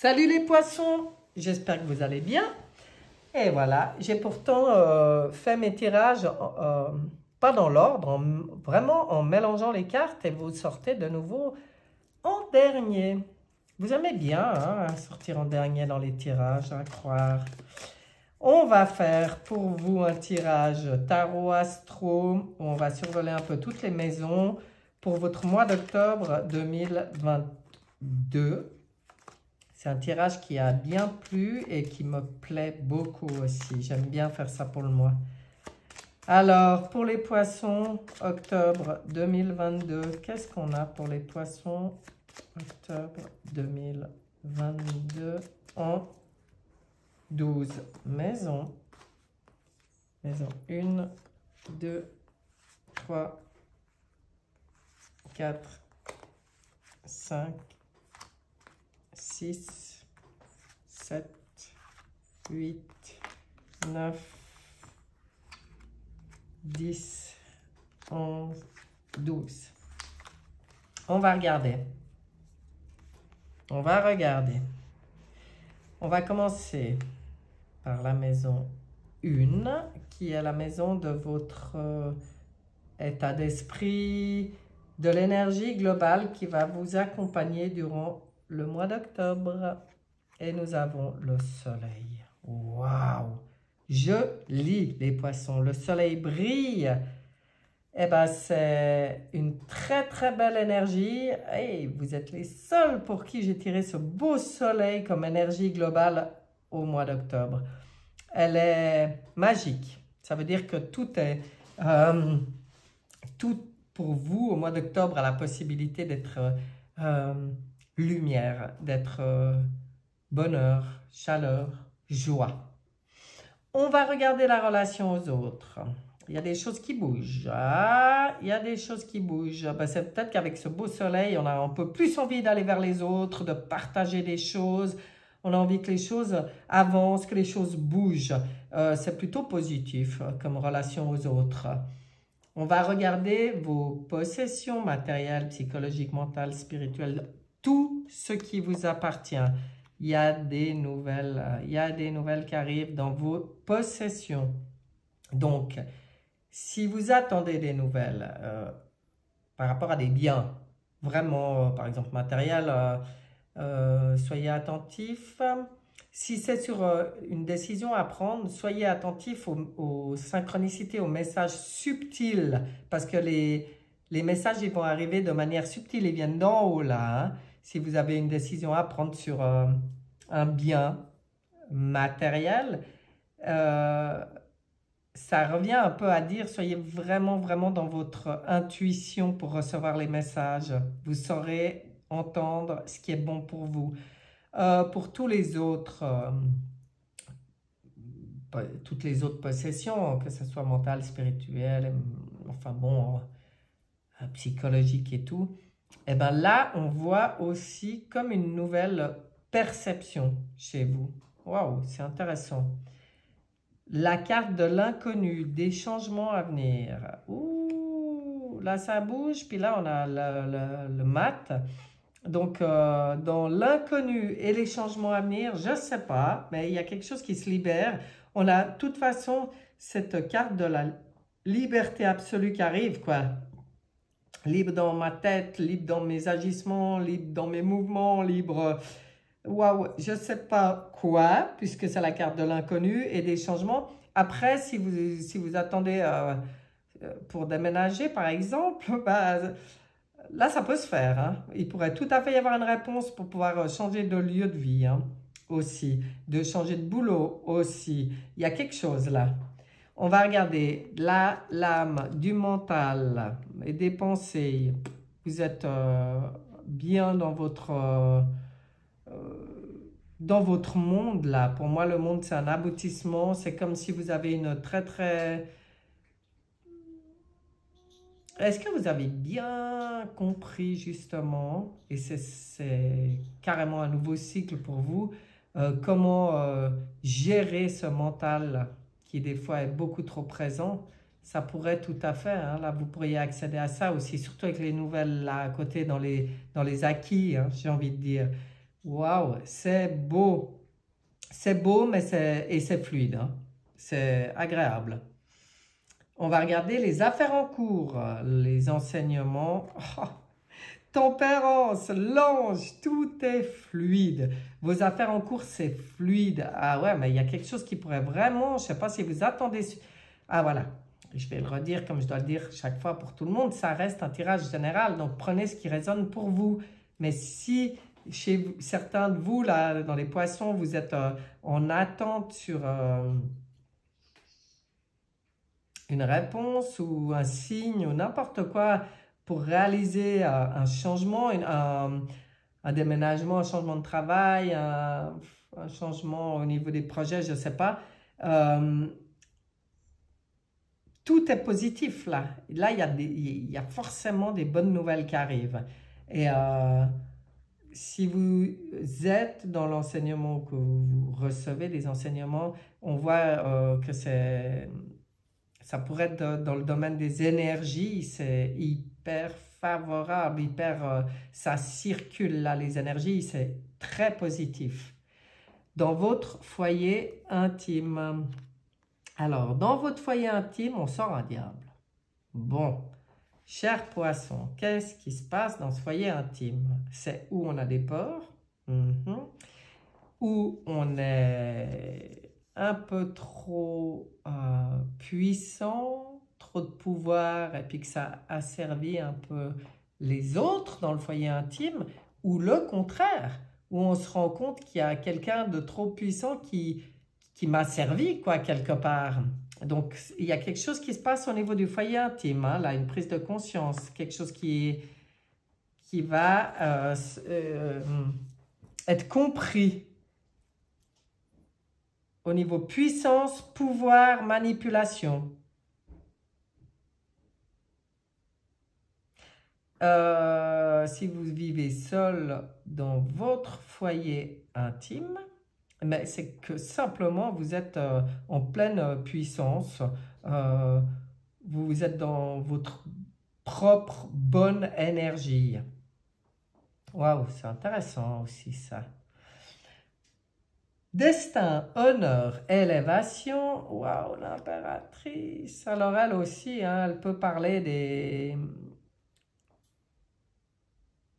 Salut les poissons, j'espère que vous allez bien. Et voilà, j'ai pourtant fait mes tirages, pas dans l'ordre, vraiment en mélangeant les cartes et vous sortez de nouveau en dernier. Vous aimez bien hein, sortir en dernier dans les tirages, à croire. On va faire pour vous un tirage tarot astro, où on va survoler un peu toutes les maisons pour votre mois d'octobre 2022. C'est un tirage qui a bien plu et qui me plaît beaucoup aussi. J'aime bien faire ça pour le mois. Alors, pour les poissons, octobre 2022, qu'est-ce qu'on a pour les poissons? Octobre 2022 en 12 maisons. Maison 1, 2, 3, 4, 5, 6, 7, 8, 9, 10, 11, 12. On va regarder. On va regarder. On va commencer par la maison 1, qui est la maison de votre état d'esprit, de l'énergie globale qui va vous accompagner durant le mois d'octobre. Et nous avons le soleil. Waouh! Joli les poissons. Le soleil brille. Eh bien, c'est une très très belle énergie. Et vous êtes les seuls pour qui j'ai tiré ce beau soleil comme énergie globale au mois d'octobre. Elle est magique. Ça veut dire que tout est... tout pour vous au mois d'octobre a la possibilité d'être lumière, d'être bonheur, chaleur, joie. On va regarder la relation aux autres. Il y a des choses qui bougent. Ah, il y a des choses qui bougent. Ben, c'est peut-être qu'avec ce beau soleil, on a un peu plus envie d'aller vers les autres, de partager des choses. On a envie que les choses avancent, que les choses bougent. C'est plutôt positif comme relation aux autres. On va regarder vos possessions matérielles, psychologiques, mentales, spirituelles, tout ce qui vous appartient. Il y a des nouvelles qui arrivent dans vos possessions. Donc, si vous attendez des nouvelles par rapport à des biens, vraiment, par exemple, matériels, soyez attentifs. Si c'est sur une décision à prendre, soyez attentifs aux synchronicités, aux messages subtils, parce que les messages ils vont arriver de manière subtile, ils viennent d'en haut là. Hein. Si vous avez une décision à prendre sur un bien matériel, ça revient un peu à dire, soyez vraiment, vraiment dans votre intuition pour recevoir les messages. Vous saurez entendre ce qui est bon pour vous. Pour tous les autres, toutes les autres possessions, que ce soit mentale, spirituelle, enfin bon, psychologique et tout, et bien là, on voit aussi comme une nouvelle perception chez vous. Waouh, c'est intéressant. La carte de l'inconnu, des changements à venir. Ouh, là ça bouge, puis là on a le mat. Donc, dans l'inconnu et les changements à venir, je ne sais pas, mais il y a quelque chose qui se libère. On a de toute façon cette carte de la liberté absolue qui arrive, quoi. Libre dans ma tête, libre dans mes agissements, libre dans mes mouvements, libre... Waouh, je ne sais pas quoi, puisque c'est la carte de l'inconnu et des changements. Après, si vous attendez pour déménager, par exemple, bah, là, ça peut se faire. Hein. Il pourrait tout à fait y avoir une réponse pour pouvoir changer de lieu de vie hein, aussi, de changer de boulot aussi. Il y a quelque chose là. On va regarder l'âme, du mental et des pensées. Vous êtes bien dans votre monde là. Pour moi, le monde, c'est un aboutissement. C'est comme si vous avez une très, très... Est-ce que vous avez bien compris justement, et c'est carrément un nouveau cycle pour vous, comment gérer ce mental qui des fois est beaucoup trop présent? Ça pourrait tout à fait, hein, là vous pourriez accéder à ça aussi, surtout avec les nouvelles là à côté dans les acquis, hein, j'ai envie de dire. Waouh, c'est beau. C'est beau, mais c'est fluide, hein. C'est agréable. On va regarder les affaires en cours, les enseignements. Oh, tempérance, l'ange, tout est fluide. Vos affaires en cours, c'est fluide. Ah ouais, mais il y a quelque chose qui pourrait vraiment, je ne sais pas si vous attendez. Ah voilà, je vais le redire comme je dois le dire chaque fois pour tout le monde, ça reste un tirage général, donc prenez ce qui résonne pour vous. Mais si chez certains de vous, là, dans les poissons, vous êtes en attente sur une réponse ou un signe ou n'importe quoi pour réaliser un changement, un déménagement, un changement de travail, un changement au niveau des projets, je ne sais pas. Tout est positif là. Là, il y a forcément des bonnes nouvelles qui arrivent. Et si vous êtes dans l'enseignement, que vous recevez des enseignements, on voit que ça pourrait être dans le domaine des énergies, c'est hyper favorable, ça circule là, les énergies, c'est très positif. Dans votre foyer intime. Alors, dans votre foyer intime, on sort un diable. Bon, cher poisson, qu'est-ce qui se passe dans ce foyer intime? C'est où on a des peurs, où on est un peu trop puissant, trop de pouvoir, et puis que ça asservit un peu les autres dans le foyer intime, ou le contraire, où on se rend compte qu'il y a quelqu'un de trop puissant qui m'a servi, quoi, quelque part. Donc, il y a quelque chose qui se passe au niveau du foyer intime, hein, là, une prise de conscience, quelque chose qui va être compris au niveau puissance, pouvoir, manipulation. Si vous vivez seul dans votre foyer intime, mais c'est que simplement vous êtes en pleine puissance, vous êtes dans votre propre bonne énergie. Waouh, c'est intéressant aussi ça. Destin, honneur, élévation. Waouh, l'impératrice. Alors elle aussi, hein, elle peut parler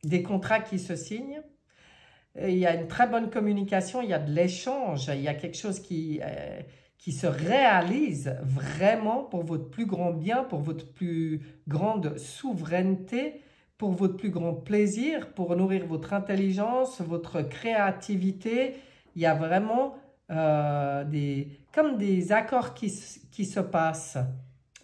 des contrats qui se signent. Il y a une très bonne communication, il y a de l'échange, il y a quelque chose qui se réalise vraiment pour votre plus grand bien, pour votre plus grande souveraineté, pour votre plus grand plaisir, pour nourrir votre intelligence, votre créativité. Il y a vraiment comme des accords qui se passent.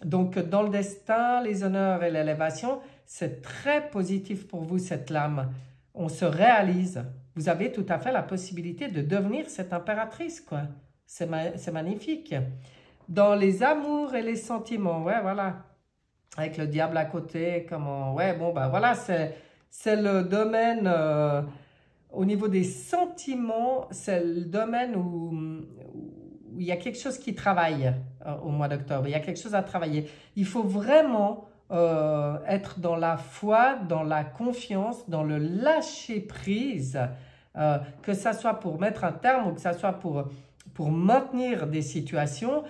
Donc, dans le destin, les honneurs et l'élévation, c'est très positif pour vous, cette lame. On se réalise. Vous avez tout à fait la possibilité de devenir cette impératrice, quoi. C'est magnifique. Dans les amours et les sentiments, ouais, voilà. Avec le diable à côté, comment... Ouais, bon, ben voilà, c'est le domaine... au niveau des sentiments, c'est le domaine où il y a quelque chose qui travaille au mois d'octobre. Il y a quelque chose à travailler. Il faut vraiment être dans la foi, dans la confiance, dans le lâcher-prise, que ça soit pour mettre un terme ou que ça soit pour maintenir des situations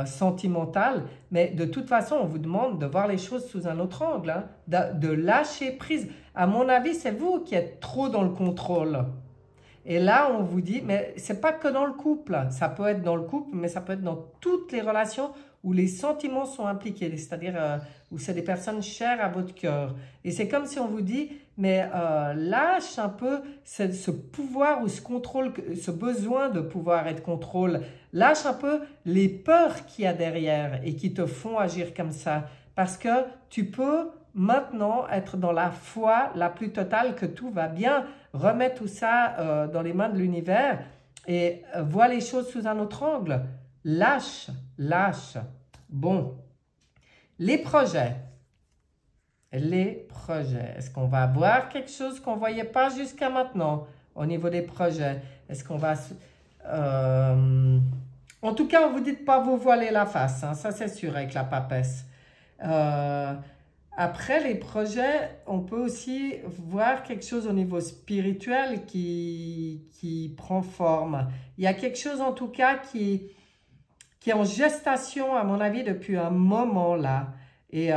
sentimentales. Mais de toute façon, on vous demande de voir les choses sous un autre angle, hein, de lâcher prise. À mon avis, c'est vous qui êtes trop dans le contrôle. Et là, on vous dit, mais c'est pas que dans le couple. Ça peut être dans le couple, mais ça peut être dans toutes les relations où les sentiments sont impliqués, c'est-à-dire où c'est des personnes chères à votre cœur. Et c'est comme si on vous dit, mais lâche un peu ce pouvoir ou ce contrôle, ce besoin de pouvoir et de contrôle. Lâche un peu les peurs qu'il y a derrière et qui te font agir comme ça. Parce que tu peux maintenant être dans la foi la plus totale que tout va bien. Remets tout ça dans les mains de l'univers et vois les choses sous un autre angle. Lâche, lâche. Bon, les projets. Les projets. Est-ce qu'on va avoir quelque chose qu'on ne voyait pas jusqu'à maintenant au niveau des projets? Est-ce qu'on va... En tout cas, on ne vous dit de pas vous voiler la face, hein, ça c'est sûr avec la papesse. Après les projets, on peut aussi voir quelque chose au niveau spirituel qui prend forme. Il y a quelque chose en tout cas qui est en gestation, à mon avis, depuis un moment là. Et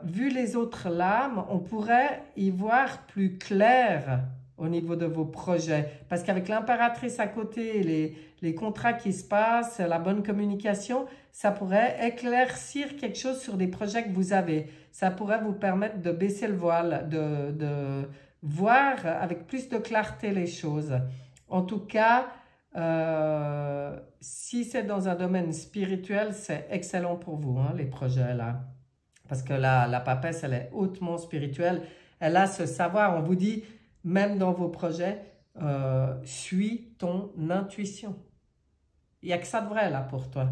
vu les autres lames, on pourrait y voir plus clair au niveau de vos projets. Parce qu'avec l'impératrice à côté, les contrats qui se passent, la bonne communication, ça pourrait éclaircir quelque chose sur des projets que vous avez. Ça pourrait vous permettre de baisser le voile, de voir avec plus de clarté les choses. En tout cas, si c'est dans un domaine spirituel, c'est excellent pour vous, hein, les projets là. Parce que la papesse, elle est hautement spirituelle. Elle a ce savoir. On vous dit, même dans vos projets, suis ton intuition. Il n'y a que ça de vrai là pour toi.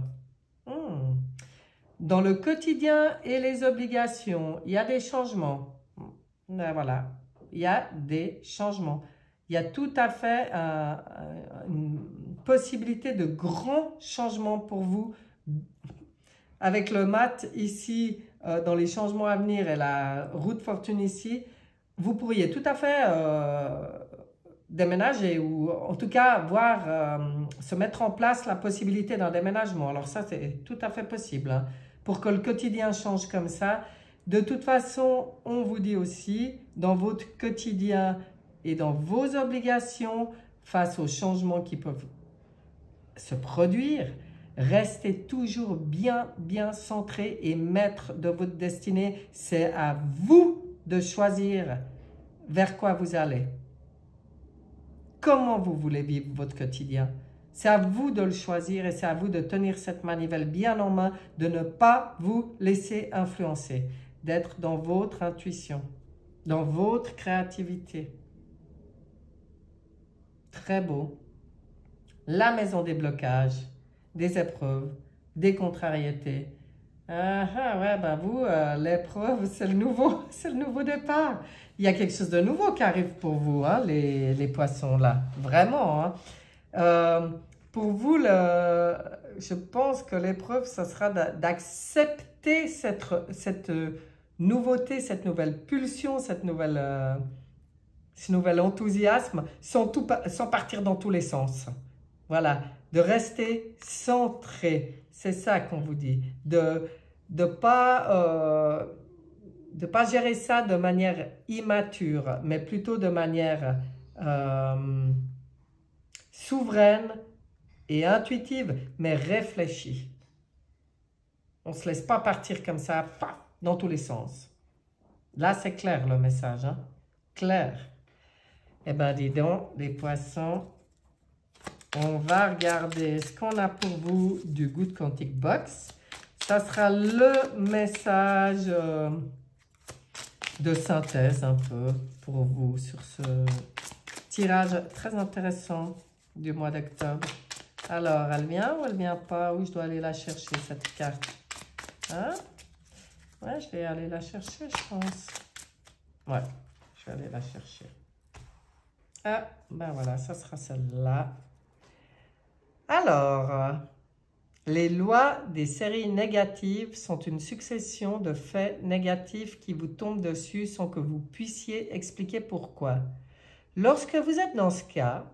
Dans le quotidien et les obligations, il y a des changements. Ben voilà, il y a des changements. Il y a tout à fait une possibilité de grands changements pour vous. Avec le mat ici, dans les changements à venir et la roue de fortune ici, vous pourriez tout à fait déménager ou en tout cas voir se mettre en place la possibilité d'un déménagement. Alors ça, c'est tout à fait possible, hein, pour que le quotidien change comme ça. De toute façon, on vous dit aussi, dans votre quotidien et dans vos obligations, face aux changements qui peuvent se produire, restez toujours bien centré et maître de votre destinée. C'est à vous de choisir vers quoi vous allez. Comment vous voulez vivre votre quotidien. C'est à vous de le choisir et c'est à vous de tenir cette manivelle bien en main, de ne pas vous laisser influencer, d'être dans votre intuition, dans votre créativité. Très beau. La maison des blocages, des épreuves, des contrariétés. Ouais, ben vous, l'épreuve, c'est le nouveau départ. Il y a quelque chose de nouveau qui arrive pour vous, hein, les poissons là, vraiment. Hein. Pour vous, je pense que l'épreuve, ce sera d'accepter cette nouveauté, cette nouvelle pulsion, ce nouvel enthousiasme, sans partir dans tous les sens. Voilà, de rester centré, c'est ça qu'on vous dit, de pas gérer ça de manière immature, mais plutôt de manière souveraine et intuitive, mais réfléchie. On ne se laisse pas partir comme ça, paf, dans tous les sens. Là, c'est clair le message, hein? Clair. Eh bien, dis donc, les poissons, on va regarder ce qu'on a pour vous du Good Quantic Box. Ça sera le message de synthèse un peu pour vous sur ce tirage très intéressant du mois d'octobre. Alors, elle vient ou elle vient pas? Où je dois aller la chercher, cette carte? Hein? Ouais, je vais aller la chercher, je pense. Ouais, je vais aller la chercher. Ah, ben voilà, ça sera celle-là. Alors, les lois des séries négatives sont une succession de faits négatifs qui vous tombent dessus sans que vous puissiez expliquer pourquoi. Lorsque vous êtes dans ce cas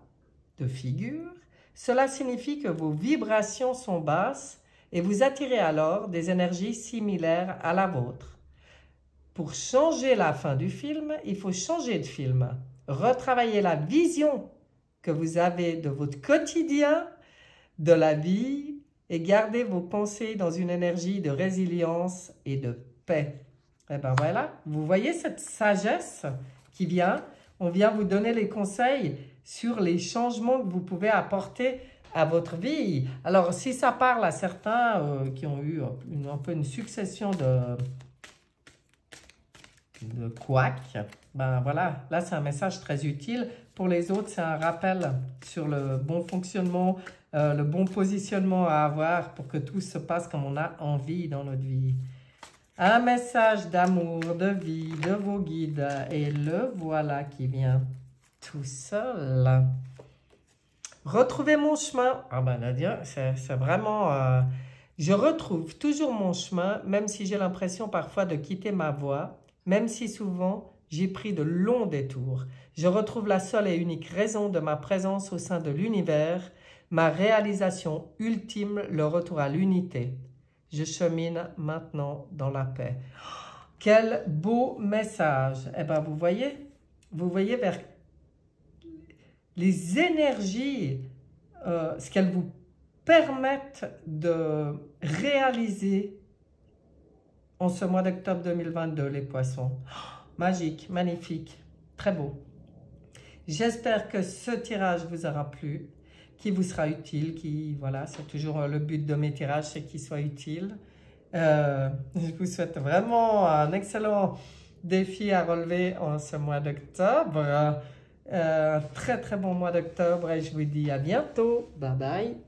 de figure, cela signifie que vos vibrations sont basses et vous attirez alors des énergies similaires à la vôtre. Pour changer la fin du film, il faut changer de film. Retravailler la vision que vous avez de votre quotidien, de la vie, et garder vos pensées dans une énergie de résilience et de paix. Et bien voilà, vous voyez cette sagesse qui vient. On vient vous donner les conseils sur les changements que vous pouvez apporter à votre vie. Alors, si ça parle à certains qui ont eu un peu une succession de couacs, ben voilà, là c'est un message très utile. Pour les autres, c'est un rappel sur le bon fonctionnement, le bon positionnement à avoir pour que tout se passe comme on a envie dans notre vie. Un message d'amour, de vie, de vos guides. Et le voilà qui vient tout seul. Retrouver mon chemin. Ah ben Nadia, c'est vraiment... je retrouve toujours mon chemin, même si j'ai l'impression parfois de quitter ma voie. même si souvent j'ai pris de longs détours. Je retrouve la seule et unique raison de ma présence au sein de l'univers, ma réalisation ultime, le retour à l'unité. Je chemine maintenant dans la paix. Quel beau message! Eh bien, vous voyez vers les énergies, ce qu'elles vous permettent de réaliser en ce mois d'octobre 2022, les poissons. Magique, magnifique, très beau. J'espère que ce tirage vous aura plu, qu'il vous sera utile, voilà, c'est toujours le but de mes tirages, c'est qu'il soit utile. Je vous souhaite vraiment un excellent défi à relever en ce mois d'octobre. Un très très bon mois d'octobre et je vous dis à bientôt. Bye bye.